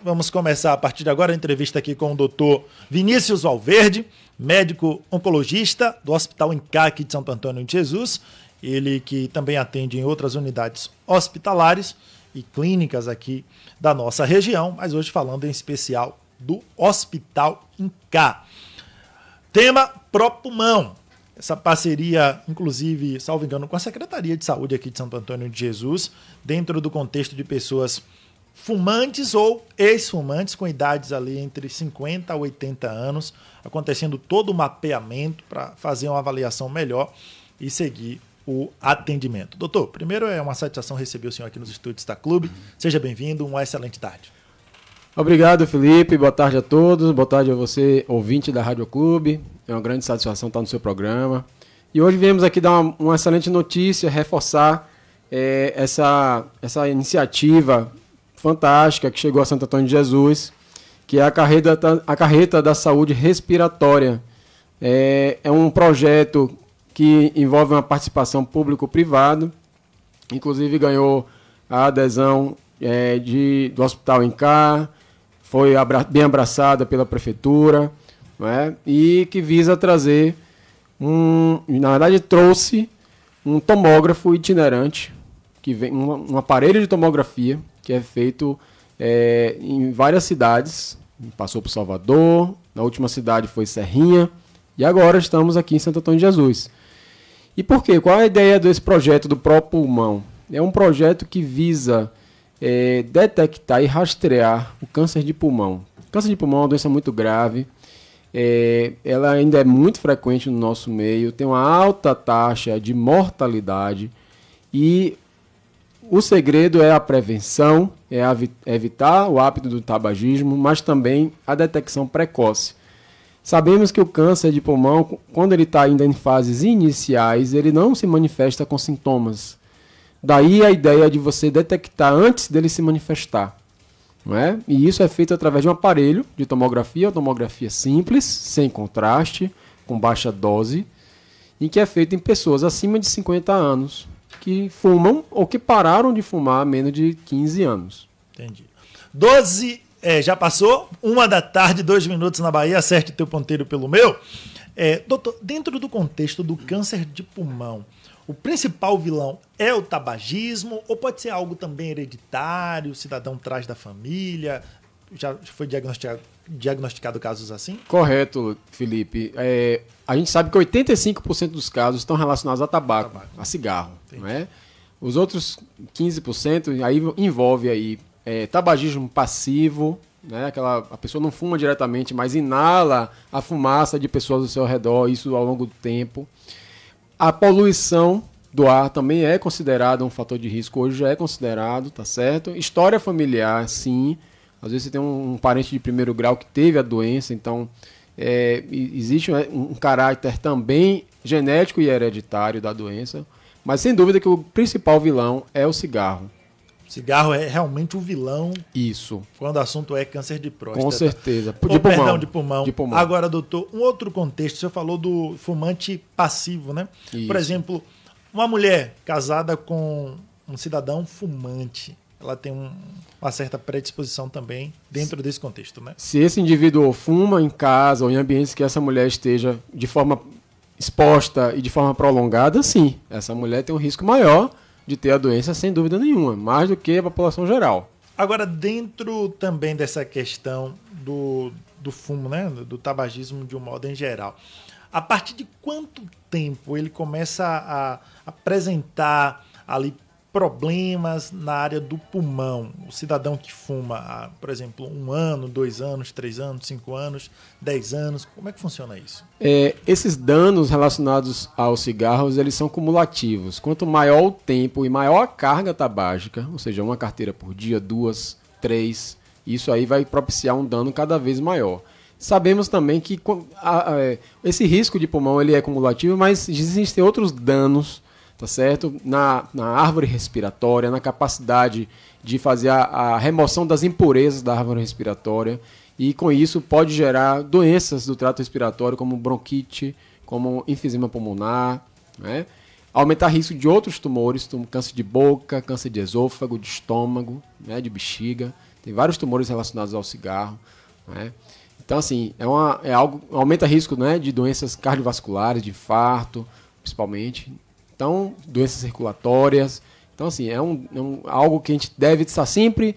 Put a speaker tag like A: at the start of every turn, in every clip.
A: Vamos começar a partir de agora a entrevista aqui com o doutor Vinícius Valverde, médico oncologista do Hospital INCA aqui de Santo Antônio de Jesus. Ele que também atende em outras unidades hospitalares e clínicas aqui da nossa região, mas hoje falando em especial do Hospital INCA. Tema pró-pulmão. Essa parceria, inclusive, salvo engano, com a Secretaria de Saúde aqui de Santo Antônio de Jesus, dentro do contexto de pessoas fumantes ou ex-fumantes com idades ali entre 50 a 80 anos, acontecendo todo o mapeamento para fazer uma avaliação melhor e seguir o atendimento. Doutor, primeiro é uma satisfação receber o senhor aqui nos estúdios da Clube. Seja bem-vindo, uma excelente tarde.
B: Obrigado, Felipe. Boa tarde a todos. Boa tarde a você, ouvinte da Rádio Clube. É uma grande satisfação estar no seu programa. E hoje viemos aqui dar uma excelente notícia, reforçar essa iniciativa fantástica que chegou a Santo Antônio de Jesus, que é a carreta da saúde respiratória. É um projeto que envolve uma participação público-privado, inclusive ganhou a adesão do Hospital INCA, foi bem abraçada pela Prefeitura, não é? E que visa trazer, na verdade trouxe um tomógrafo itinerante, que vem um aparelho de tomografia, que é feito em várias cidades, passou por Salvador, na última cidade foi Serrinha, e agora estamos aqui em Santo Antônio de Jesus. E por quê? Qual é a ideia desse projeto do pró-pulmão? É um projeto que visa detectar e rastrear o câncer de pulmão. O câncer de pulmão é uma doença muito grave, ela ainda é muito frequente no nosso meio, tem uma alta taxa de mortalidade e o segredo é a prevenção, evitar o hábito do tabagismo, mas também a detecção precoce. Sabemos que o câncer de pulmão, quando ele está ainda em fases iniciais, ele não se manifesta com sintomas. Daí a ideia de você detectar antes dele se manifestar. Não é? E isso é feito através de um aparelho de tomografia, uma tomografia simples, sem contraste, com baixa dose, e que é feito em pessoas acima de 50 anos, que fumam ou que pararam de fumar há menos de 15 anos.
A: Entendi. Já passou, 1h, 2 minutos na Bahia, acerte teu ponteiro pelo meu. Doutor, dentro do contexto do câncer de pulmão, o principal vilão é o tabagismo ou pode ser algo também hereditário, o cidadão traz da família? Já foi diagnosticado casos assim?
B: Correto, Felipe. A gente sabe que 85% dos casos estão relacionados a tabaco. A cigarro. Não é? Os outros 15% aí envolve aí, tabagismo passivo, né? A pessoa não fuma diretamente, mas inala a fumaça de pessoas ao seu redor, isso ao longo do tempo. A poluição do ar também é considerada um fator de risco, hoje já é considerado, tá certo? História familiar, sim. Às vezes você tem um parente de primeiro grau que teve a doença, então existe um caráter também genético e hereditário da doença, mas sem dúvida que o principal vilão é o cigarro.
A: Cigarro é realmente o vilão.
B: Isso.
A: Quando o assunto é câncer de próstata.
B: Com certeza.
A: De pulmão. Agora, doutor, um outro contexto, o senhor falou do fumante passivo, né? Isso. Por exemplo, uma mulher casada com um cidadão fumante, ela tem uma certa predisposição também dentro desse contexto, né?
B: Se esse indivíduo fuma em casa ou em ambientes que essa mulher esteja de forma exposta e de forma prolongada, sim, essa mulher tem um risco maior de ter a doença, sem dúvida nenhuma, mais do que a população geral.
A: Agora, dentro também dessa questão do fumo, né, do tabagismo de um modo em geral, a partir de quanto tempo ele começa a apresentar ali problemas na área do pulmão? O cidadão que fuma há, por exemplo, 1 ano, 2 anos, 3 anos, 5 anos, 10 anos, como é que funciona isso?
B: Esses danos relacionados aos cigarros, eles são cumulativos. Quanto maior o tempo e maior a carga tabágica, ou seja, uma carteira por dia, 2, 3, isso aí vai propiciar um dano cada vez maior. Sabemos também que esse risco de pulmão ele é cumulativo, mas existem outros danos, tá certo? Na árvore respiratória, na capacidade de fazer a remoção das impurezas da árvore respiratória, e com isso pode gerar doenças do trato respiratório, como bronquite, como enfisema pulmonar, né? Aumentar risco de outros tumores, câncer de boca, câncer de esôfago, de estômago, né? De bexiga. tem vários tumores relacionados ao cigarro, né? Então, assim, aumenta risco, né, de doenças cardiovasculares, de infarto, principalmente. Então, doenças circulatórias. Então, assim, algo que a gente deve estar sempre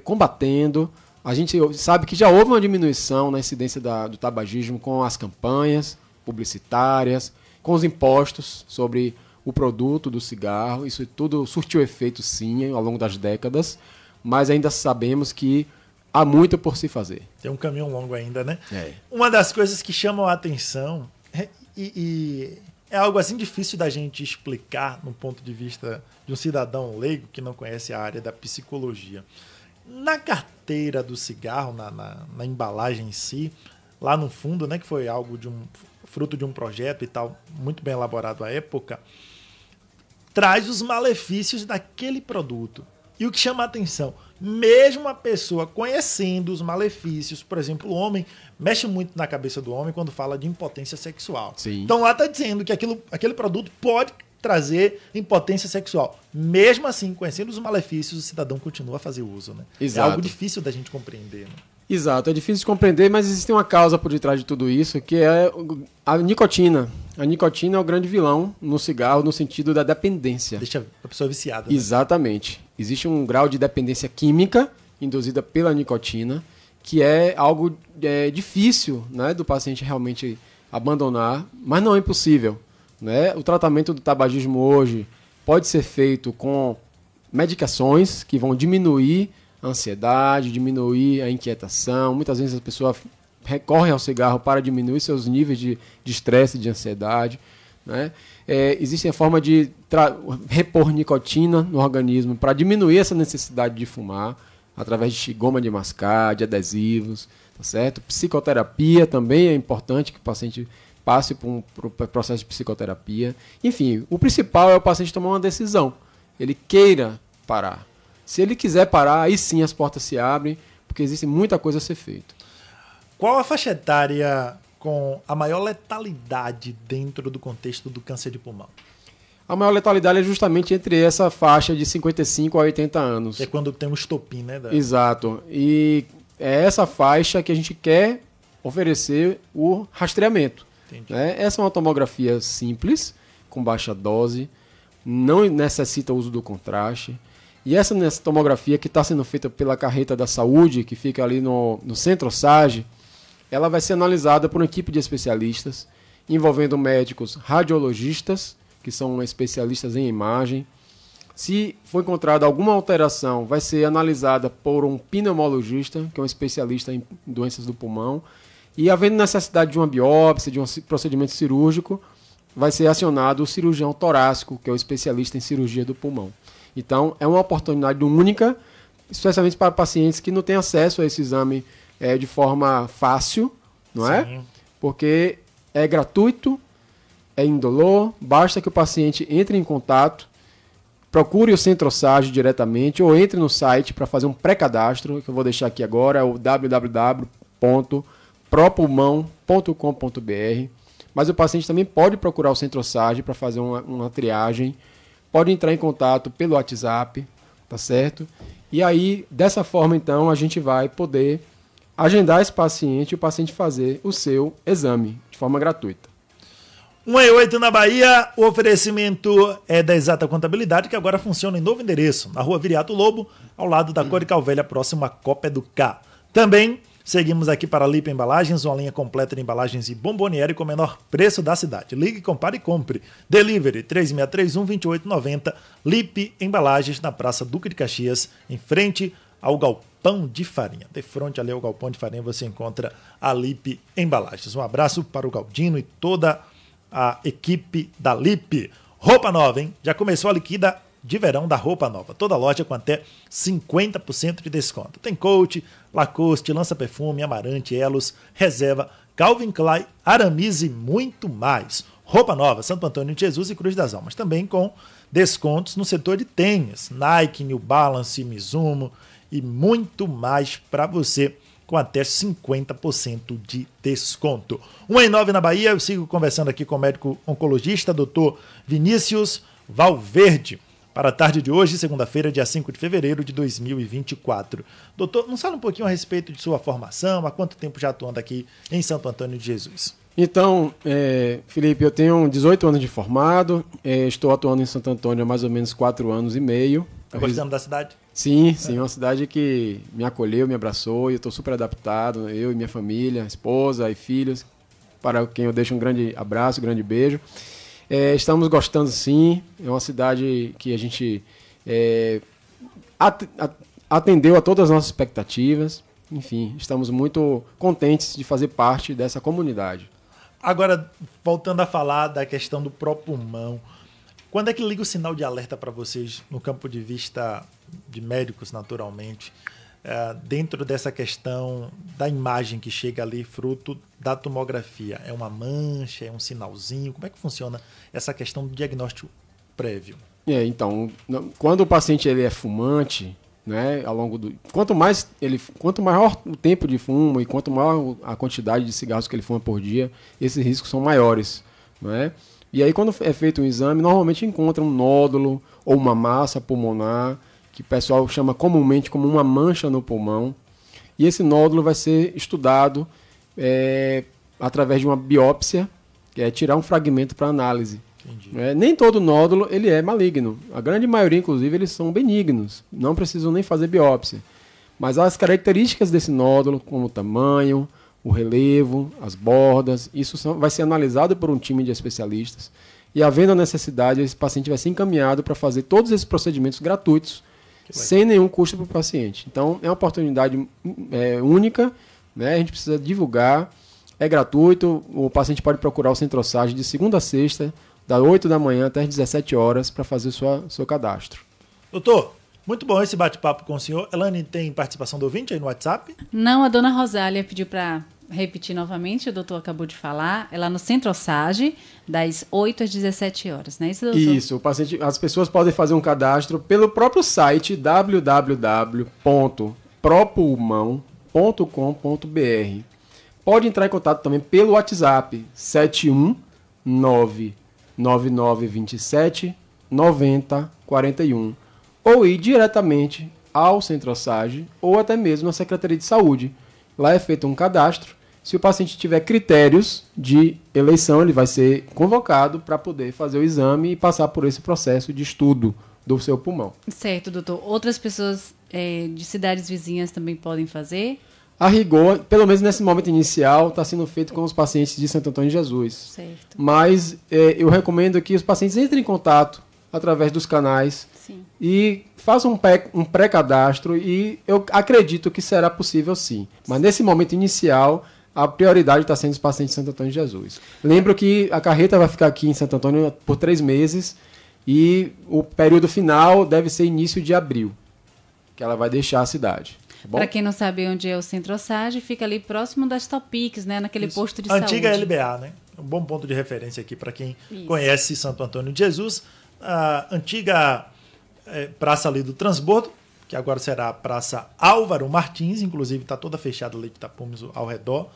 B: combatendo. A gente sabe que já houve uma diminuição na incidência do tabagismo com as campanhas publicitárias, com os impostos sobre o produto do cigarro. Isso tudo surtiu efeito, sim, ao longo das décadas, mas ainda sabemos que há muito por se fazer.
A: Tem um caminho longo ainda, né? Uma das coisas que chamam a atenção e é algo assim difícil da gente explicar no ponto de vista de um cidadão leigo que não conhece a área da psicologia. Na carteira do cigarro, na embalagem em si, lá no fundo, né, que foi algo fruto de um projeto e tal, muito bem elaborado à época, traz os malefícios daquele produto. E o que chama a atenção, mesmo a pessoa conhecendo os malefícios, por exemplo, o homem mexe muito na cabeça do homem quando fala de impotência sexual.
B: Sim.
A: Então lá está dizendo que aquele produto pode trazer impotência sexual. Mesmo assim, conhecendo os malefícios, o cidadão continua a fazer uso, né?
B: Exato.
A: É algo difícil da gente compreender, né?
B: Exato, é difícil de compreender, mas existe uma causa por detrás de tudo isso, que é a nicotina. A nicotina é o grande vilão no cigarro, no sentido da dependência.
A: Deixa a pessoa viciada. Né?
B: Exatamente. Existe um grau de dependência química induzida pela nicotina, que é algo difícil, né, do paciente realmente abandonar, mas não é impossível. Né? O tratamento do tabagismo hoje pode ser feito com medicações que vão diminuir a ansiedade, diminuir a inquietação. Muitas vezes a pessoa recorre ao cigarro para diminuir seus níveis de estresse, de ansiedade. Né? Existe a forma de repor nicotina no organismo para diminuir essa necessidade de fumar, através de goma de mascar, de adesivos, tá certo? Psicoterapia também é importante que o paciente passe por um processo de psicoterapia. Enfim, o principal é o paciente tomar uma decisão. Ele queira parar. Se ele quiser parar, aí sim as portas se abrem, porque existe muita coisa a ser feita.
A: Qual a faixa etária com a maior letalidade dentro do contexto do câncer de pulmão?
B: A maior letalidade é justamente entre essa faixa de 55 a 80 anos.
A: É quando tem um estopim, né?
B: Exato. E é essa faixa que a gente quer oferecer o rastreamento. Né? Essa é uma tomografia simples, com baixa dose, não necessita o uso do contraste. E essa tomografia que está sendo feita pela Carreta da Saúde, que fica ali no Centro SAGE, ela vai ser analisada por uma equipe de especialistas, envolvendo médicos radiologistas, que são especialistas em imagem. Se for encontrada alguma alteração, vai ser analisada por um pneumologista, que é um especialista em doenças do pulmão. E havendo necessidade de uma biópsia, de um procedimento cirúrgico, vai ser acionado o cirurgião torácico, que é o especialista em cirurgia do pulmão. Então, é uma oportunidade única, especialmente para pacientes que não têm acesso a esse exame de forma fácil, não é?
A: Sim.
B: Porque é gratuito, é indolor, basta que o paciente entre em contato, procure o Centro SAGE diretamente ou entre no site para fazer um pré-cadastro, que eu vou deixar aqui agora, é o www.propulmão.com.br. Mas o paciente também pode procurar o Centro SAGE para fazer uma triagem, pode entrar em contato pelo WhatsApp, tá certo? E aí, dessa forma, então, a gente vai poder agendar esse paciente e o paciente fazer o seu exame de forma gratuita.
A: 1/8 na Bahia, o oferecimento é da Exata Contabilidade, que agora funciona em novo endereço, na Rua Viriato Lobo, ao lado da Corical Velha, próximo à Copa Educar. Também seguimos aqui para a Lipe Embalagens, uma linha completa de embalagens e bomboniere com o menor preço da cidade. Ligue, compare e compre. Delivery 3631-2890, Lipe Embalagens, na Praça Duque de Caxias, em frente ao Galpão de Farinha. De frente ali ao Galpão de Farinha você encontra a Lipe Embalagens. Um abraço para o Galdino e toda a equipe da Lipe. Roupa nova, hein? Já começou a liquida de verão da roupa nova. Toda loja com até 50% de desconto. Tem Coach, Lacoste, Lança Perfume, Amarante, Elos, Reserva, Calvin Klein, Aramis e muito mais. Roupa nova, Santo Antônio de Jesus e Cruz das Almas. Também com descontos no setor de tênis. Nike, New Balance, Mizuno e muito mais para você, com até 50% de desconto. 1/9 na Bahia, eu sigo conversando aqui com o médico oncologista, Dr. Vinícius Valverde. para a tarde de hoje, segunda-feira, dia 5 de fevereiro de 2024. Doutor, nos fala um pouquinho a respeito de sua formação, há quanto tempo já atuando aqui em Santo Antônio de Jesus?
B: Então, Felipe, eu tenho 18 anos de formado, estou atuando em Santo Antônio há mais ou menos 4 anos e meio.
A: Está gostando da cidade?
B: Sim, é uma cidade que me acolheu, me abraçou e eu estou super adaptado, eu e minha família, esposa e filhos, para quem eu deixo um grande abraço, um grande beijo. Estamos gostando sim, é uma cidade que a gente atendeu a todas as nossas expectativas, enfim, estamos muito contentes de fazer parte dessa comunidade.
A: Agora, voltando a falar da questão do pró-pulmão, quando é que liga o sinal de alerta para vocês, no campo de vista de médicos, naturalmente, dentro dessa questão da imagem que chega ali, fruto da tomografia? É uma mancha, é um sinalzinho? Como é que funciona essa questão do diagnóstico prévio?
B: Então, quando o paciente ele é fumante, né, quanto maior o tempo de fumo e quanto maior a quantidade de cigarros que ele fuma por dia, esses riscos são maiores, né? E aí quando é feito um exame, normalmente encontra um nódulo ou uma massa pulmonar, que o pessoal chama comumente como uma mancha no pulmão, e esse nódulo vai ser estudado através de uma biópsia, que é tirar um fragmento para análise. Nem todo nódulo ele é maligno. A grande maioria, inclusive, eles são benignos. Não precisam nem fazer biópsia. Mas as características desse nódulo, como o tamanho, o relevo, as bordas, isso vai ser analisado por um time de especialistas. E havendo a necessidade, esse paciente vai ser encaminhado para fazer todos esses procedimentos gratuitos, sem nenhum custo para o paciente. Então, é uma oportunidade única, né? A gente precisa divulgar. É gratuito. O paciente pode procurar o Centrosage de segunda a sexta, das 8 da manhã até as 17 horas, para fazer seu cadastro.
A: Doutor, muito bom esse bate-papo com o senhor. Elane, tem participação do ouvinte aí no WhatsApp?
C: Não, a dona Rosália pediu para repetir novamente, o doutor acabou de falar. É lá no Centrosage, das 8 às 17 horas, não é isso, doutor?
B: Isso, as pessoas podem fazer um cadastro pelo próprio site www.propulmão.com.br. Pode entrar em contato também pelo WhatsApp 71999279041 ou ir diretamente ao Centrosage ou até mesmo à Secretaria de Saúde. Lá é feito um cadastro. Se o paciente tiver critérios de eleição, ele vai ser convocado para poder fazer o exame e passar por esse processo de estudo do seu pulmão.
C: Certo, doutor. Outras pessoas de cidades vizinhas também podem fazer?
B: A rigor, pelo menos nesse momento inicial, está sendo feito com os pacientes de Santo Antônio de Jesus.
C: Certo.
B: Mas eu recomendo que os pacientes entrem em contato através dos canais.
C: Sim.
B: E façam um pré-cadastro e eu acredito que será possível sim. Mas nesse momento inicial, a prioridade está sendo os pacientes de Santo Antônio de Jesus. Lembro que a carreta vai ficar aqui em Santo Antônio por 3 meses e o período final deve ser início de abril, que ela vai deixar a cidade.
C: Para quem não sabe onde é o Centrosage, fica ali próximo das Topics, né? Naquele posto de saúde.
A: Antiga LBA, né? Um bom ponto de referência aqui para quem conhece Santo Antônio de Jesus. A antiga praça ali do transbordo, que agora será a Praça Álvaro Martins, inclusive está toda fechada ali de tapumes ao redor,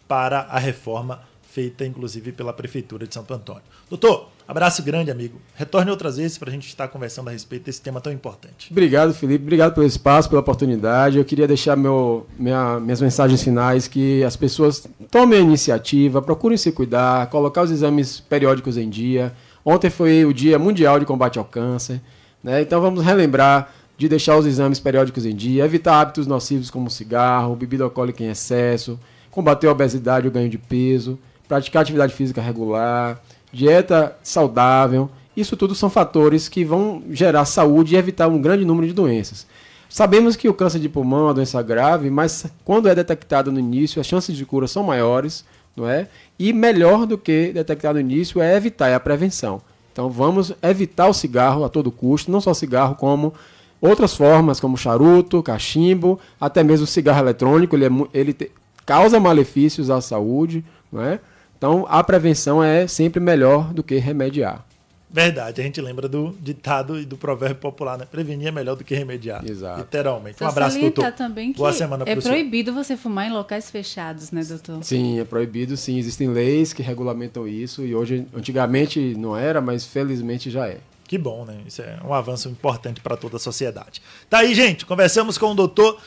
A: para a reforma feita, inclusive, pela Prefeitura de Santo Antônio. Doutor, abraço grande, amigo. Retorne outras vezes para a gente estar conversando a respeito desse tema tão importante.
B: Obrigado, Felipe. Obrigado pelo espaço, pela oportunidade. Eu queria deixar minhas mensagens finais, que as pessoas tomem a iniciativa, procurem se cuidar, colocar os exames periódicos em dia. Ontem foi o Dia Mundial de Combate ao Câncer, né? Então vamos relembrar de deixar os exames periódicos em dia, evitar hábitos nocivos como cigarro, bebida alcoólica em excesso, combater a obesidade e o ganho de peso, praticar atividade física regular, dieta saudável. Isso tudo são fatores que vão gerar saúde e evitar um grande número de doenças. Sabemos que o câncer de pulmão é uma doença grave, mas quando é detectado no início, as chances de cura são maiores, não é? E melhor do que detectar no início é evitar, é a prevenção. Então vamos evitar o cigarro a todo custo, não só cigarro, como outras formas, como charuto, cachimbo, até mesmo o cigarro eletrônico, ele causa malefícios à saúde, não é? Então, a prevenção é sempre melhor do que remediar.
A: Verdade, a gente lembra do ditado e do provérbio popular, né? Prevenir é melhor do que remediar.
B: Exato.
A: Literalmente. Um abraço, doutor.
C: Também que
A: boa semana para o senhor.
C: É proibido você fumar em locais fechados, né, doutor?
B: Sim, é proibido, sim. Existem leis que regulamentam isso e hoje, antigamente não era, mas felizmente já é.
A: Que bom, né? Isso é um avanço importante para toda a sociedade. Tá aí, gente. Conversamos com o doutor